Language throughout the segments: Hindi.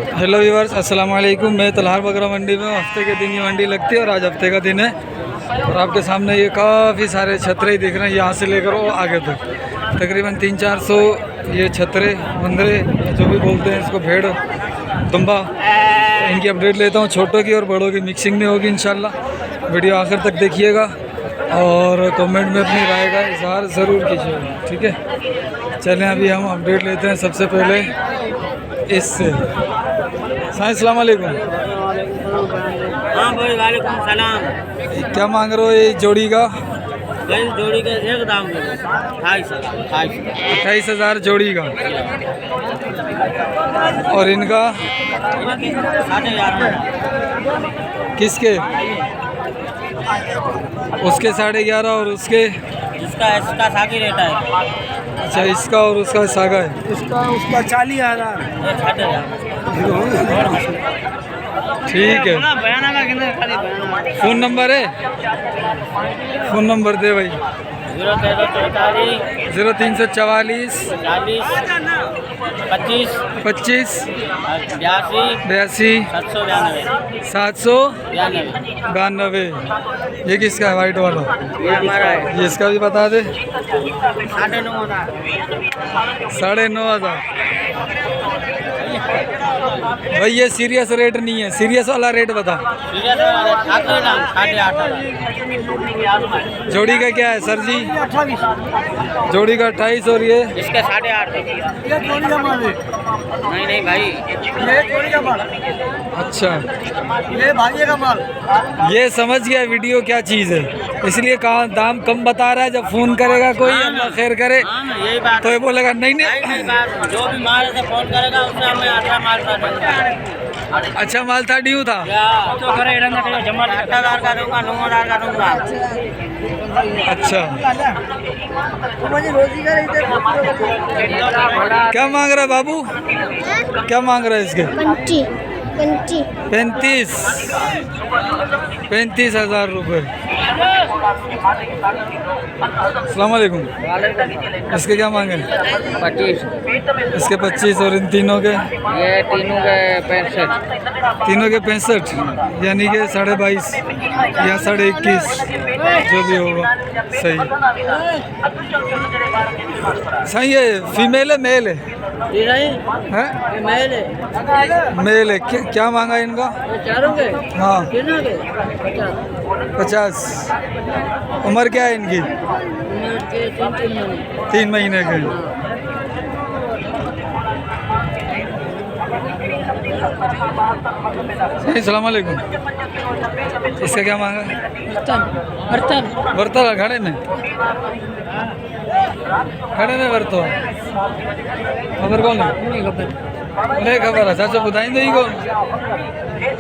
हेलो व्यूअर्स, अस्सलाम वालेकुम। मैं तलहार बकरा मंडी में हूँ। हफ्ते के दिन ये मंडी लगती है और आज हफ्ते का दिन है। और आपके सामने ये काफ़ी सारे छतरे दिख रहे हैं, यहाँ से लेकर वो आगे तक तकरीबन 300-400 ये छतरे बंदरे जो भी बोलते हैं इसको, भेड़ दुम्बा। इनकी अपडेट लेता हूँ, छोटों की और बड़ों की मिक्सिंग में होगी इंशाल्लाह। वीडियो आखिर तक देखिएगा और कमेंट में अपनी राय का इजहार ज़रूर कीजिएगा, ठीक है। चलें अभी हम अपडेट लेते हैं सबसे पहले इससे। अस्सलाम वालेकुम। हाँ भाई, वालेकुम सलाम। क्या मांग रहे हो ये जोड़ी का? भाई जोड़ी का एक दाम 28,000 जोड़ी का। और इनका 11,500। किसके? उसके 11.5 और उसके? इसका सागी रेट है। अच्छा, इसका और उसका सागा है। उसका 40,000। ठीक है। फ़ोन नंबर है? फ़ोन नंबर दे भाई। 0344 25 82 792। ये किसका है वाइट वाला? ये हमारा है। ये इसका भी बता दे। 9,500। भाई ये सीरियस रेट नहीं है, सीरियस वाला रेट बता। जोड़ी का क्या है सर जी? 28। जोड़ी का 28 और ये इसका 8,500। ये जोड़ी का माल है। नहीं भाई, ये जोड़ी का माल। अच्छा, ये भाइये का माल। ये समझ गया वीडियो क्या चीज़ है, इसलिए कहा दाम कम बता रहा है। जब फ़ोन करेगा कोई, अल्लाह खैर करे, हाँ ना, यही बात तो ये बोलेगा नहीं नहीं बात। जो भी माल से फोन करेगा उससे हमें अच्छा माल कर दूंगा। अच्छा माल था, ड्यू था। तो करे जमा 8,000 का दूंगा, 9,000 का दूंगा। अच्छा, रोजी का क्या मांग रहा है बाबू? क्या मांग रहा है इसके? 35,000 रुपये। अस्सलाम वालेकुम। इसके क्या मांगे? 25। इसके 25 और इन तीनों के? ये तीनों के 65। तीनों के 65, यानी कि 22.5 या 21.5 जो भी होगा। सही सही है। फीमेल है मेल है? हैं? मेल है। मेल है। क्या मांगा इनका? चारों के? हाँ, 50। 50। उम्र क्या है इनकी? 3 महीने के। अस्सलाम वालेकुम। इसका क्या मांगा? बर्तन घड़े में बरतो खबर कौन है? नहीं खबर है। चाचा बुधाइंदे ही कौन?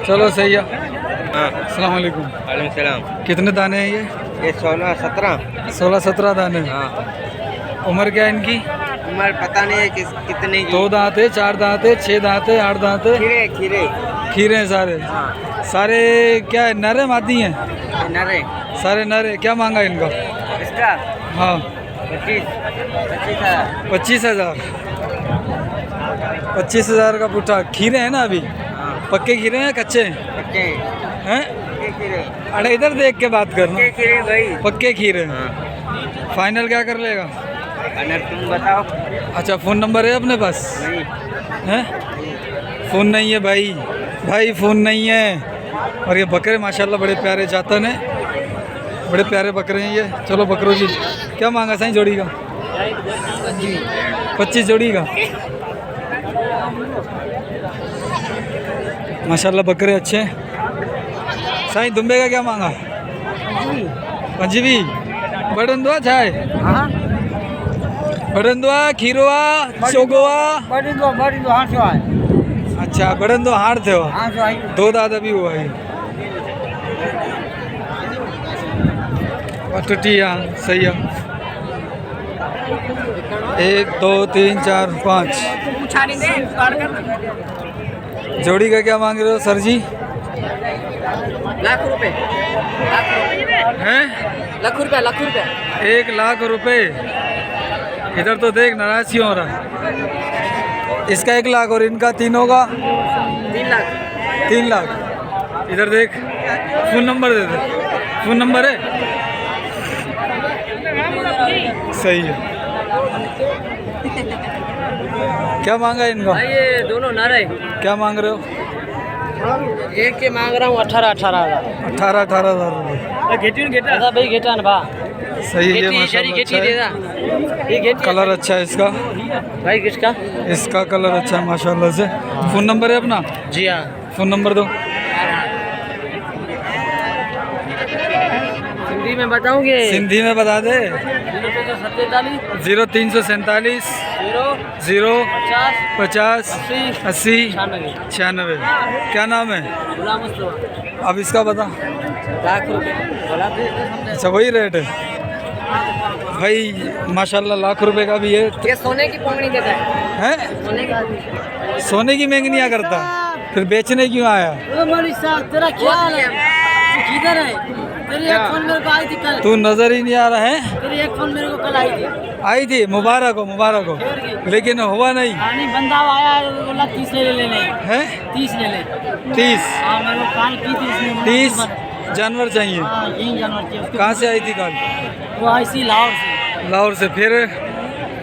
चलो सही है। अस्सलाम वालेकुम। वालेकुम सलाम। कितने दाने हैं ये? 16-17। दाने। हाँ। उम्र क्या है इनकी? उम्र पता नहीं है कितने की। 2 दांत है, 4 दांत है, 6 दांत है, 8 दांत है? खीरे हैं सारे। सारे क्या है, नर है मादी हैं? नरे। सारे नर है। क्या मांगा इनका? इसका हाँ, 25,000। 25,000। 25,000 का पुट्ठा। खीरे हैं ना अभी? पक्के खीरे हैं कच्चे हैं? अरे इधर देख के बात करना। भाई पक्के खीरे। फाइनल क्या कर लेगा? तुम बताओ। अच्छा, फ़ोन नंबर है अपने पास? हैं? फ़ोन नहीं है भाई, फ़ोन नहीं है। और ये बकरे माशाल्लाह बड़े प्यारे जातन हैं, बड़े प्यारे बकरे हैं ये। चलो बकरों की क्या मांगा साईं जोड़ी का? 25 जोड़ी का। माशाल्लाह बकरे अच्छे हैं। साईं दुम्बे का क्या मांगा? 25। बड़ंदुआ छाए? बड़ंदुआ, खीरोआ, चोगोआ? अच्छा, बड़ंदो हार थे हो। 2 दादा भी हुआ है। टटिया सही है। 1 2 3 4 5 जोड़ी का क्या मांग रहे हो सर जी? लाख रुपए हैं? लाख रुपए 1 लाख रुपए। इधर तो देख नाराज क्यों हो रहा है? इसका 1 लाख और इनका तीनों का 3 लाख 3 लाख। इधर देख, फ़ोन नंबर दे दे। फ़ोन नंबर है? सही है। क्या मांगा है इनका? भाई ये दोनों नर है। क्या मांग रहे हो? एक के मांग रहा हूँ 18,000 18,000 रुपये। दादा भाई घेटा ना भा सही है, ये माशाल्लाह अच्छा है। ये घेटी कलर अच्छा है इसका, भाई किसका? इसका कलर अच्छा है माशाल्लाह से। फ़ोन नंबर है अपना? जी हाँ। फ़ोन नंबर दो। हिंदी में बताऊंगे? सिंधी में बता दे। 0347 0347 0 50 80 96। क्या नाम है? गुलाम मुस्तफा। अब इसका बता। लाख रुपए अच्छा वही रेट है भाई माशाल्लाह, लाख रुपए का भी है। ये सोने की पोंगनी देता है। हैं? सोने का सोने की महंगियाँ करता, फिर बेचने क्यों आया? मौलवी साहब तेरा ख्याल है किधर है? तेरी एक फोन मेरे को आई थी कल। तू नजर ही नहीं आ रहा है। तेरी एक फोन मेरे को कल आई थी। आई थी, मुबारक हो मुबारक हो, लेकिन हुआ नहीं नहीं बंदा आया है, बोला 30 ले लेने है। 30 ले ले। 30 हाँ मेरे को कॉल की थी इसने। 30 जानवर चाहिए। हाँ यही जानवर चाहिए उसको। कहाँ से आई थी कल? वो आई सी लाहौर से। लाहौर से। फिर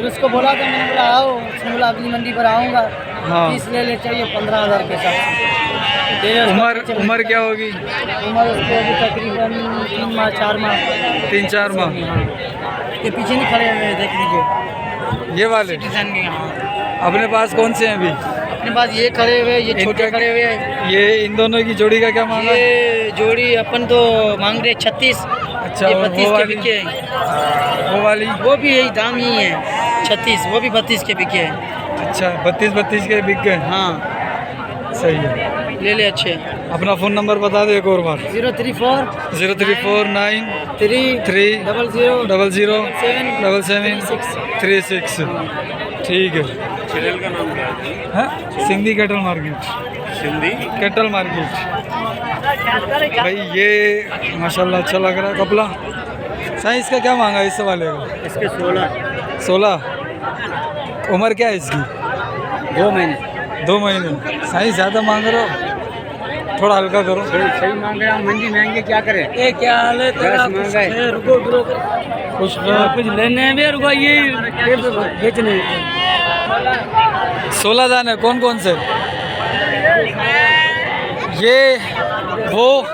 उसको बोला था, मैंने बोला आओ, उसने बोला अगली मंडी पर आऊँगा। हाँ। 30 ले ले चाहिए 15,000 के साथ। उम्र क्या होगी? उम्र उसको अभी तकरीबन 3 माह 4 माह। 3-4 माह। ये पीछे नहीं खड़े हुए देख लीजिए। ये वाले सिटीजन के यहाँ अपने पास कौन से हैं अभी? अपने पास ये खड़े हुए, ये छोटे इनका- खड़े हुए हैं। ये इन दोनों की जोड़ी का क्या मांगा? ये जोड़ी अपन तो मांग रहे 36। अच्छा, ये और 32 वो के वाली? बिके हैं। वो वाली? वो भी यही दाम ही है 36, वो भी 32 के बिके हैं। अच्छा 32 के बिक गए। हाँ सही है। ले ले अच्छे। अपना फ़ोन नंबर बता दे एक और बार। 034 0349 3 3 00 00 7 77 36। ठीक है। चैनल का नाम क्या है? हाँ? Sindhi cattle market. Sindhi cattle market. भाई ये माशाल्लाह अच्छा लग रहा है कपड़ा। साईं इसका क्या मांगा इस वाले का? इसके 16 16। उम्र क्या है इसकी? 2 महीने 2 महीने। साईं ज़्यादा मांग रहे हो, थोड़ा हल्का करो। सही मांग रहे हैं। मंडी महंगी क्या करें? ये क्या हाल है तेरा? महंगा है। रुको कुछ कुछ लेने भी रुको, ये बेचने। 16 दाने कौन कौन से? ये वो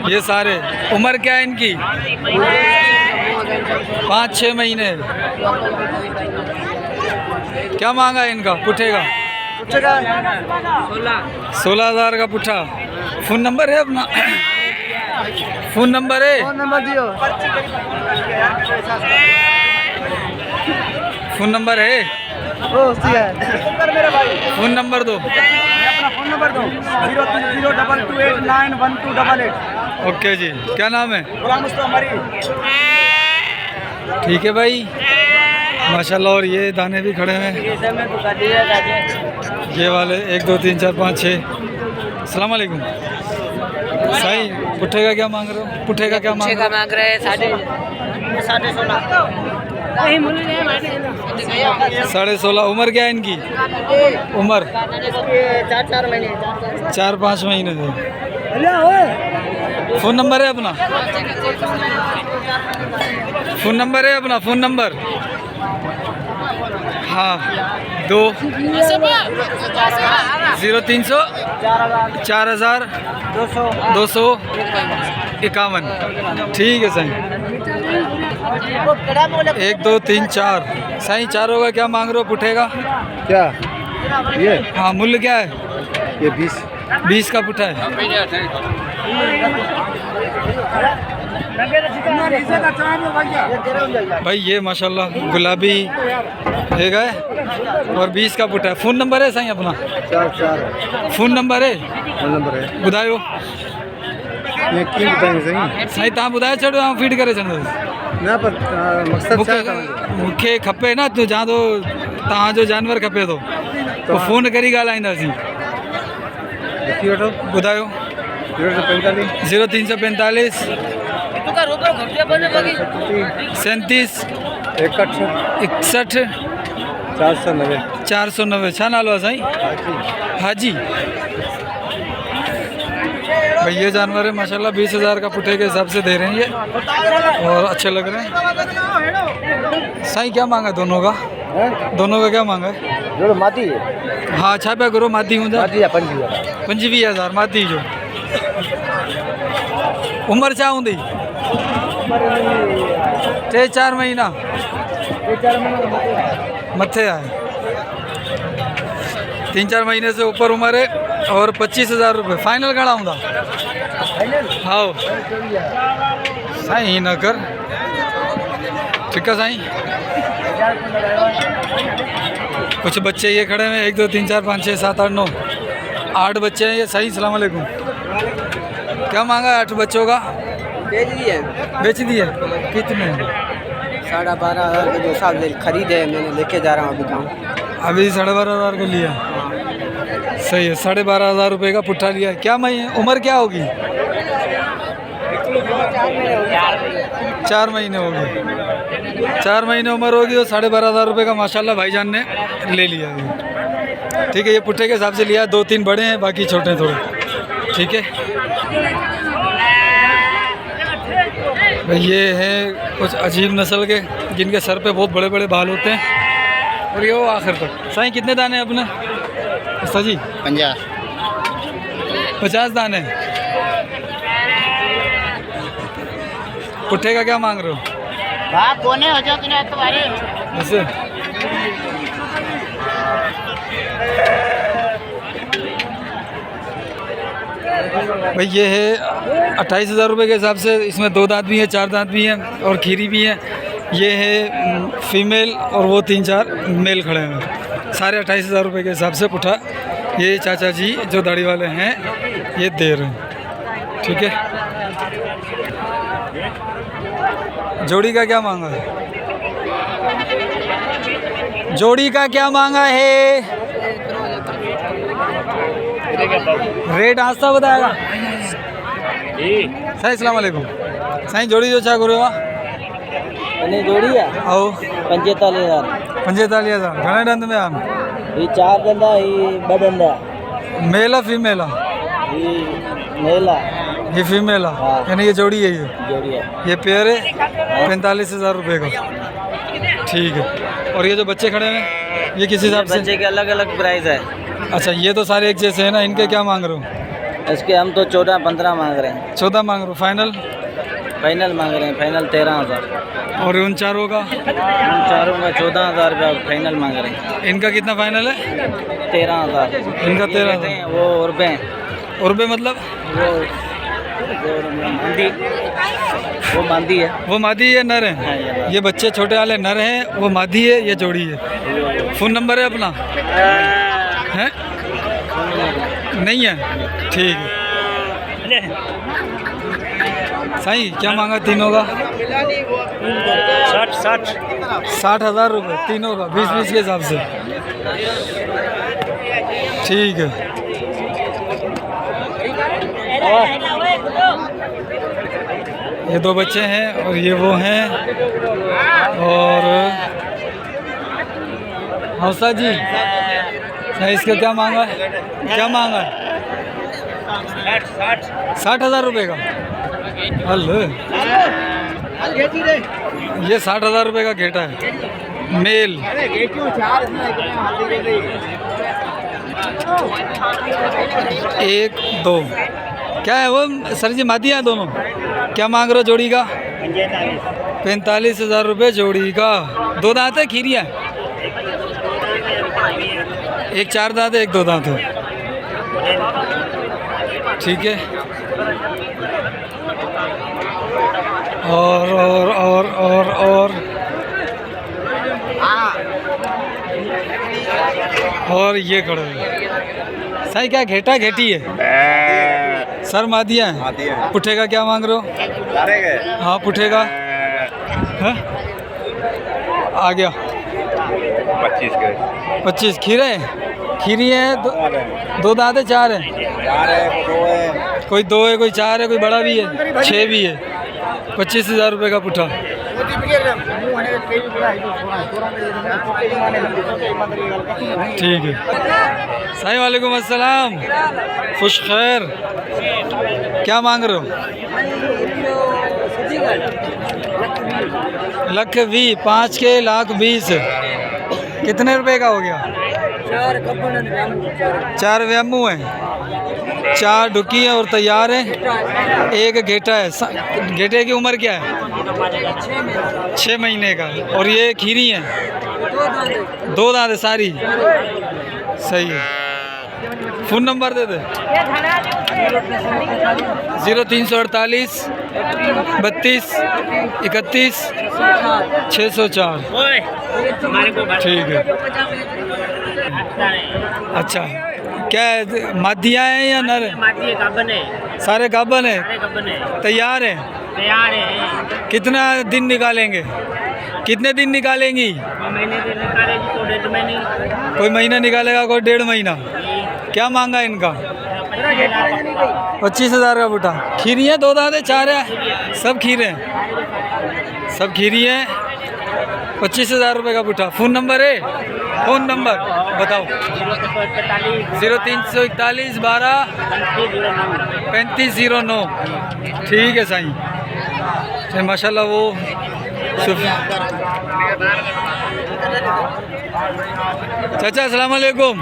ये सारे। उम्र क्या है इनकी? 5-6 महीने। क्या मांगा है इनका पुट्ठे का? 16,000 का पुट्ठा। फ़ोन नंबर है अपना? फ़ोन नंबर है? नंबर दियो। फ़ोन नंबर है? फ़ोन नंबर दो। अपना फोन नंबर दो 03022891288। ओके जी। क्या नाम है? गुलाम मुस्तफा हमारी। ठीक है भाई माशाल्लाह। और ये दाने भी खड़े हैं, ये वाले 1 2 3 4 5 6। अस्सलाम वालेकुम। साईं पुट्ठे का क्या मांग रहे हो? पुट्ठे का क्या मांग रहे हो? मांग रहे हैं 16.5। 16.5। उम्र क्या है इनकी? उम्र 4 महीने 4-5 महीने से। फ़ोन नंबर है अपना? फ़ोन नंबर है अपना? Phone number? हाँ 2 0300 4000 251। ठीक है साईं। 1 2 3 4। साईं चारों का क्या मांग रहे हो पुट्ठे का? क्या ये? हाँ मूल्य क्या है? ये 20। 20 का पुट्ठा है। भाई ये माशाल्लाह गुलाबी है गए और 20 का पुट्ठा है। फ़ोन नंबर है साईं अपना? 4 फ़ोन नंबर है? फोन नंबर है। ॿुधायो ये क्यों बताएंगे सही? साईं तव्हां ॿुधाए छॾियो आउं फीड करे छॾंदुसि। ना पर मकसद छा है? मूंखे खपे न तूं जा तो तव्हांजो जानवर खपे थो पोइ फ़ोन करी ॻाल्हाईंदासीं। लिखी वठो ॿुधायो 045 0345 37 61 61 490 490 छा नालो आहे साईं? हाजी। भाई ये जानवर है माशाल्लाह 20,000 का पुठे के हिसाब से दे रहे हैं ये, और अच्छे लग रहे हैं। साईं क्या मांगा दोनों का? दोनों का क्या मांगा है? जो माती है हाँ छा पिया करो माती हूँ 25,000 माती जो उम्र छा हूंदी? 3-4 महीना मथे आहे। 3-4 महीने से ऊपर उम्र है और 25,000 रुपये फाइनल घणा हूंदा? हाँ साईं ही न कर। ठीक है साईं। कुछ बच्चे ये खड़े हैं 1 2 3 4 5 6 7 8 9 8 बच्चे हैं ये। साईं अस्सलाम वालेकुम। क्या मांगा है 8 बच्चों का? बेच दिए कितने? 12,500 के जो साल खरीदे मैंने लेके जा रहा हूँ अभी काम। अभी 12,500 का लिया। सही है 12,500 रुपये का पुट्ठा लिया है। क्या महीने उम्र क्या होगी? 4 महीने होगी। 4 महीने उम्र होगी और 12,500 रुपये का माशाल्लाह भाईजान ने ले लिया है। ठीक है ये पुट्ठे के हिसाब से लिया। 2-3 बड़े हैं बाकी छोटे हैं थोड़े। ठीक है भाई ये है कुछ अजीब नस्ल के जिनके सर पे बहुत बड़े बड़े बाल होते हैं और ये वो आखिर तक। साईं कितने दाने हैं अपने? उस्ताद जी 50 दाने। पुट्ठे का क्या मांग रहे हो? कोने हो जाओ तुम्हारे ऐसे भाई ये है 28,000 रुपये के हिसाब से। इसमें 2 दांत भी हैं 4 दांत भी हैं और खीरी भी हैं। ये है फीमेल और वो 3-4 मेल खड़े हैं। सारे 28,000 रुपये के हिसाब से पुट्ठा ये चाचा जी जो दाढ़ी वाले हैं ये दे रहे हैं। ठीक है जोड़ी का क्या मांगा है? जोड़ी का क्या मांगा है? रेट आस्था बताएगा। साईं अस्सलाम वालेकुम। साईं जोड़ी जो छा करो मैंने जोड़ी है आओ 45,000 45,000 घणे दंद में आम? ये 4 दंदा ये 2 दंदा मेला फीमेला? ये मेला ये फीमेला यानी ये जोड़ी है। जोड़ी है ये पेयर है 45,000 रुपये का। ठीक है और ये जो बच्चे खड़े हैं ये किस हिसाब से? बच्चे के अलग अलग प्राइस है। अच्छा ये तो सारे एक जैसे हैं ना। इनके क्या मांग रहे हो? इसके हम तो 14-15 मांग रहे हैं। 14 मांग रहे हो। फाइनल मांग रहे हैं फाइनल 13,000। और उन चारों का? उन चारों का 14,000 रुपया फाइनल मांग रहे हैं। इनका कितना फाइनल है? 13,000। इनका 13,000। वो रुपये रुपये मतलब वो मांदी है। वो मादी है नर है? ये बच्चे छोटे वाले नर हैं वो मादी है ये जोड़ी है। फ़ोन नंबर है अपना? है नहीं है? ठीक है साईं क्या मांगा तीनों का? 60,000 रुपये तीनों का 20-20 के हिसाब से। ठीक है ये 2 बच्चे हैं और ये वो हैं। और हौसा जी इसका क्या मांगा है? क्या मांगा है? 60,000 रुपये का। हल्लो ये 60,000 रुपये का घेटा है मेल। 1 2 क्या है वो सर जी? मादी है दोनों। क्या मांग रहे हो जोड़ी का? 45,000 रुपये जोड़ी का। 2 दांत है खीरिया? एक 4 दांत है 1 2 दांत है। ठीक है और ये खड़े हैं। साईं क्या घेटा घेटी है? सर मादिया है। पुट्ठे का क्या मांग रहे हो? हाँ पुट्ठे का है? आ गया 25 खीरे खीरी है। 2 दांत है 4 है? कोई 2 है कोई 4 है कोई बड़ा भी है 6 भी है। 25,000 रुपये का पुट्ठा। ठीक है। साईं वालेकुम अस्सलाम, खुश खैर, क्या मांग रहे हो? लख 20, 5 के लाख 20, कितने रुपए का हो गया? 4 वेमू हैं, 4 डुकी है और तैयार है, 1 घेटा है। घेटे की उम्र क्या है? 6 महीने का। और ये खीरी हैं, 2 दांत है सारी, सही है। फ़ोन नंबर दे दे। 0348 32 31 604। ठीक है। अच्छा, क्या है, मादिया है या नर है? सारे गाबन है, तैयार है। कितना दिन निकालेंगे? कितने दिन निकालेंगी? कोई महीना निकालेगा, कोई 1.5 महीना। क्या मांगा इनका? 25,000 का बूटा। खीरी है, 2 दांत है, 4 है, सब खीरे हैं, सब खीरी है। 25,000 रुपये का बूटा। फ़ोन नंबर है? फ़ोन नंबर बताओ। 0341 12 3509। ठीक है साईं। माशाल्लाह वो चाचा अस्सलाम वालेकुम।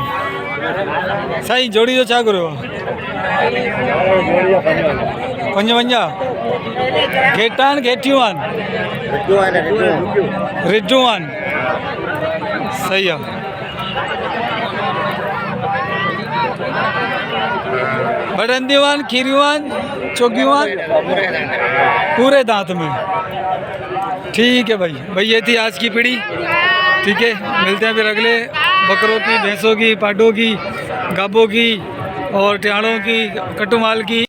साईं जोड़ी जो छा करो? 55 घेटान घेटियूं रिड्डू आन, सही है। बड़ंदीवान, खीरीवान, चोगीवान, पूरे दांत में। ठीक है भाई, ये थी आज की पीढ़ी। ठीक है, मिलते हैं फिर अगले बकरों की, भैंसों की, पाडों की, गाबों की और टियाड़ों की, कटुमाल की।